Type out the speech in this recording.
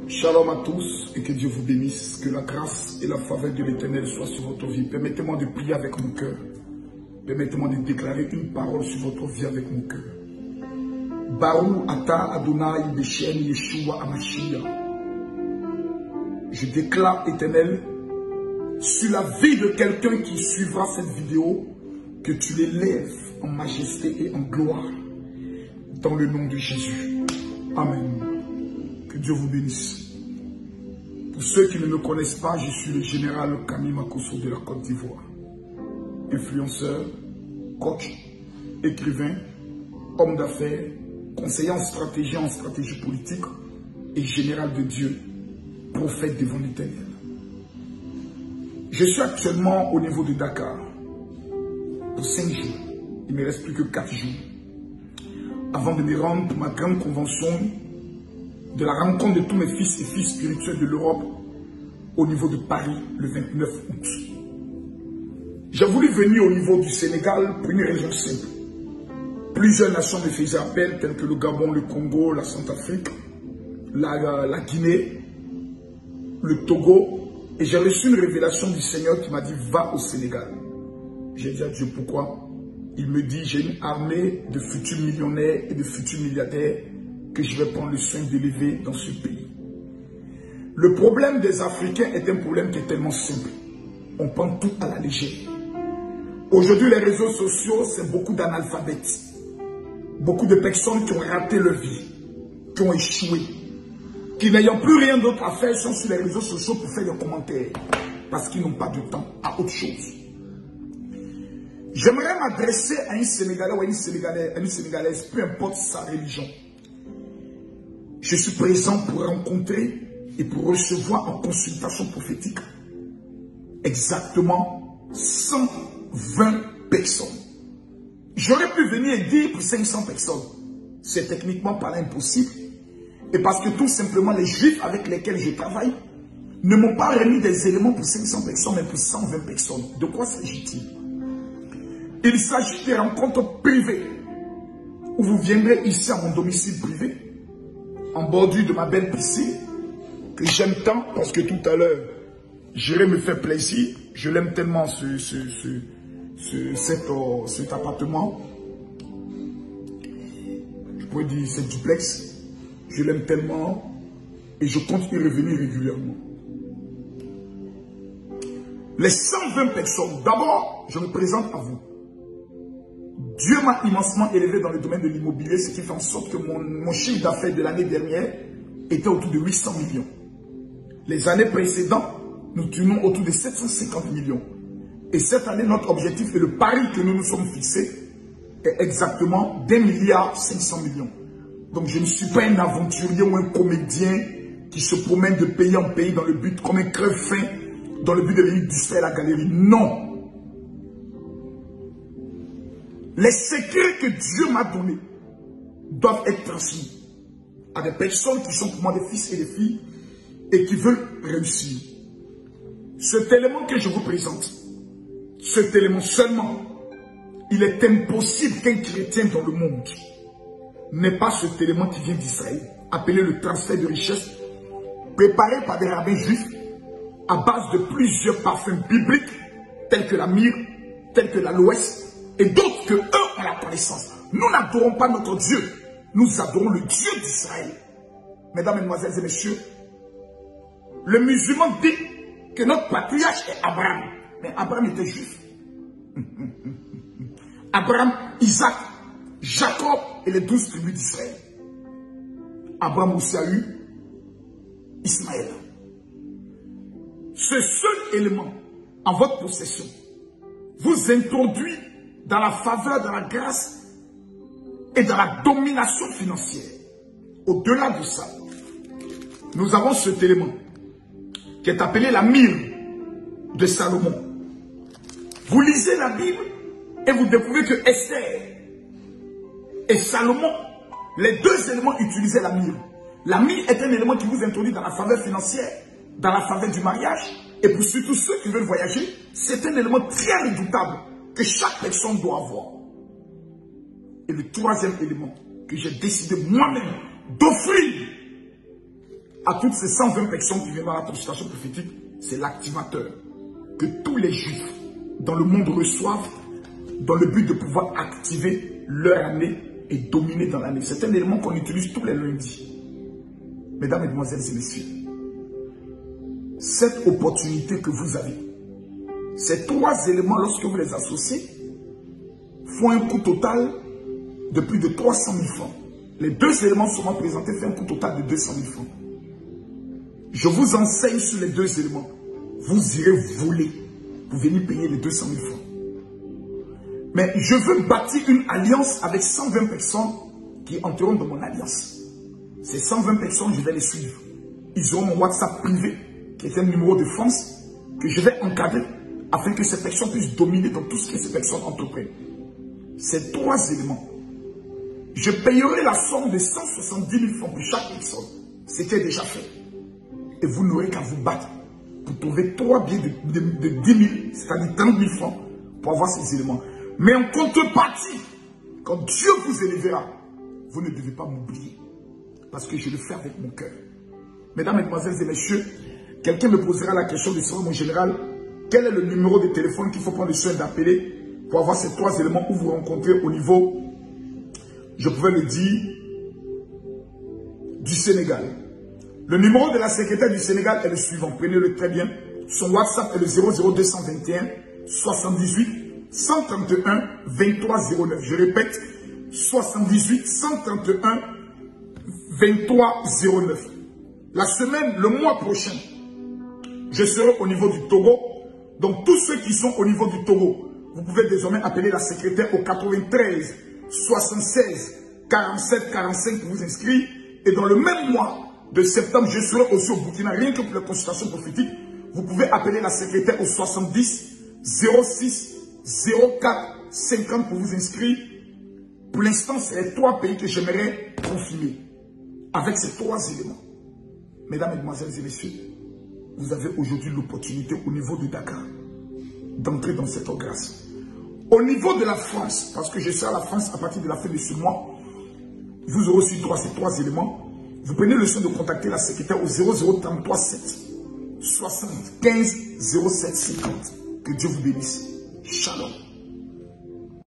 Shalom à tous et que Dieu vous bénisse, que la grâce et la faveur de l'Éternel soient sur votre vie. Permettez-moi de prier avec mon cœur. Permettez-moi de déclarer une parole sur votre vie avec mon cœur. Barou Ata Adonai Beshem Yeshua Amashia. Je déclare, Éternel, sur la vie de quelqu'un qui suivra cette vidéo, que tu l'élèves en majesté et en gloire, dans le nom de Jésus. Amen. Que Dieu vous bénisse. Pour ceux qui ne me connaissent pas, je suis le général Camille Makosso de la Côte d'Ivoire. Influenceur, coach, écrivain, homme d'affaires, conseiller en stratégie politique et général de Dieu, prophète devant l'Éternel. Je suis actuellement au niveau de Dakar pour 5 jours. Il ne me reste plus que 4 jours avant de me rendre pour ma grande convention de la rencontre de tous mes fils et filles spirituels de l'Europe au niveau de Paris le 29 août. J'ai voulu venir au niveau du Sénégal pour une raison simple. Plusieurs nations me faisaient appel, telles que le Gabon, le Congo, la Centrafrique, la Guinée, le Togo. Et j'ai reçu une révélation du Seigneur qui m'a dit « Va au Sénégal ». J'ai dit à Dieu pourquoi. Il me dit « J'ai une armée de futurs millionnaires et de futurs milliardaires que je vais prendre le soin d'élever dans ce pays. » Le problème des Africains est un problème qui est tellement simple. On prend tout à la légère. Aujourd'hui, les réseaux sociaux, c'est beaucoup d'analphabètes. Beaucoup de personnes qui ont raté leur vie, qui ont échoué, qui n'ayant plus rien d'autre à faire sont sur les réseaux sociaux pour faire des commentaires. Parce qu'ils n'ont pas de temps à autre chose. J'aimerais m'adresser à un Sénégalais ou à une Sénégalaise, peu importe sa religion. Je suis présent pour rencontrer et pour recevoir en consultation prophétique exactement 120 personnes. J'aurais pu venir et dire pour 500 personnes. C'est techniquement pas impossible. Et parce que tout simplement les Juifs avec lesquels je travaille ne m'ont pas remis des éléments pour 500 personnes, mais pour 120 personnes. De quoi s'agit-il? Il s'agit de rencontres privées où vous viendrez ici à mon domicile privé, en bordure de ma belle piscine, que j'aime tant parce que tout à l'heure, j'irai me faire plaisir. Je l'aime tellement cet appartement. Je pourrais dire cet duplex. Je l'aime tellement et je compte y revenir régulièrement. Les 120 personnes, d'abord, je me présente à vous. Dieu m'a immensement élevé dans le domaine de l'immobilier, ce qui fait en sorte que mon chiffre d'affaires de l'année dernière était autour de 800 millions. Les années précédentes, nous tournons autour de 750 millions. Et cette année, notre objectif et le pari que nous nous sommes fixés est exactement d'1,5 milliard. Donc je ne suis pas un aventurier ou un comédien qui se promène de pays en pays dans le but, comme un creux fin, dans le but de venir distraire la galerie. Non. Les secrets que Dieu m'a donnés doivent être transmis à des personnes qui sont pour moi des fils et des filles et qui veulent réussir. Cet élément que je vous présente, cet élément seulement, il est impossible qu'un chrétien dans le monde n'ait pas cet élément qui vient d'Israël, appelé le transfert de richesse, préparé par des rabbins juifs à base de plusieurs parfums bibliques, tels que la myrrhe, tels que l'aloès, et d'autres que eux ont la connaissance. Nous n'adorons pas notre Dieu, nous adorons le Dieu d'Israël. Mesdames, Mesdemoiselles et Messieurs, le musulman dit que notre patriarche est Abraham. Mais Abraham était juif. Abraham, Isaac, Jacob et les 12 tribus d'Israël. Abraham aussi a eu Ismaël. Ce seul élément en votre possession vous introduit dans la faveur, dans la grâce et dans la domination financière. Au-delà de ça, nous avons cet élément qui est appelé la myrrhe de Salomon. Vous lisez la Bible et vous découvrez que Esther et Salomon, les deux éléments utilisaient la myrrhe. La myrrhe est un élément qui vous introduit dans la faveur financière, dans la faveur du mariage. Et pour surtout ceux qui veulent voyager, c'est un élément très redoutable que chaque personne doit avoir. Et le troisième élément que j'ai décidé moi-même d'offrir à toutes ces 120 personnes qui viennent dans la consultation prophétique, c'est l'activateur que tous les juifs dans le monde reçoivent dans le but de pouvoir activer leur année et dominer dans l'année. C'est un élément qu'on utilise tous les lundis. Mesdames, Mesdemoiselles et Messieurs, cette opportunité que vous avez, ces 3 éléments, lorsque vous les associez, font un coût total de plus de 300 000 francs. Les 2 éléments seront présentés font un coût total de 200 000 francs. Je vous enseigne sur les 2 éléments. Vous irez voler pour venir payer les 200 000 francs. Mais je veux bâtir une alliance avec 120 personnes qui entreront dans mon alliance. Ces 120 personnes, je vais les suivre. Ils auront mon WhatsApp privé, qui est un numéro de France, que je vais encadrer afin que ces personnes puissent dominer dans tout ce que ces personnes entreprennent. Ces 3 éléments. Je payerai la somme de 170 000 francs pour chaque personne. C'était déjà fait. Et vous n'aurez qu'à vous battre pour trouver 3 billets de 10 000, c'est-à-dire 30 000 francs, pour avoir ces éléments. Mais en contrepartie, quand Dieu vous élèvera, vous ne devez pas m'oublier. Parce que je le fais avec mon cœur. Mesdames, Mesdemoiselles et Messieurs, quelqu'un me posera la question de savoir, mon général, quel est le numéro de téléphone qu'il faut prendre le soin d'appeler pour avoir ces 3 éléments où vous rencontrez au niveau, je pouvais le dire, du Sénégal. Le numéro de la secrétaire du Sénégal est le suivant. Prenez-le très bien. Son WhatsApp est le 00221 78 131 2309. Je répète, 78 131 2309. La semaine, le mois prochain, je serai au niveau du Togo. Donc tous ceux qui sont au niveau du Togo, vous pouvez désormais appeler la secrétaire au 93 76 47 45 pour vous inscrire. Et dans le même mois de septembre, je serai aussi au Burkina, rien que pour les consultations prophétiques. Vous pouvez appeler la secrétaire au 70 06 04 50 pour vous inscrire. Pour l'instant, c'est les 3 pays que j'aimerais confirmer. Avec ces 3 éléments. Mesdames, Mesdemoiselles et Messieurs, vous avez aujourd'hui l'opportunité au niveau de Dakar d'entrer dans cette grâce. Au niveau de la France, parce que je serai à la France à partir de la fin de ce mois, vous aurez aussi ces 3 éléments. Vous prenez le soin de contacter la secrétaire au 0033 7 75 07 50. Que Dieu vous bénisse. Shalom.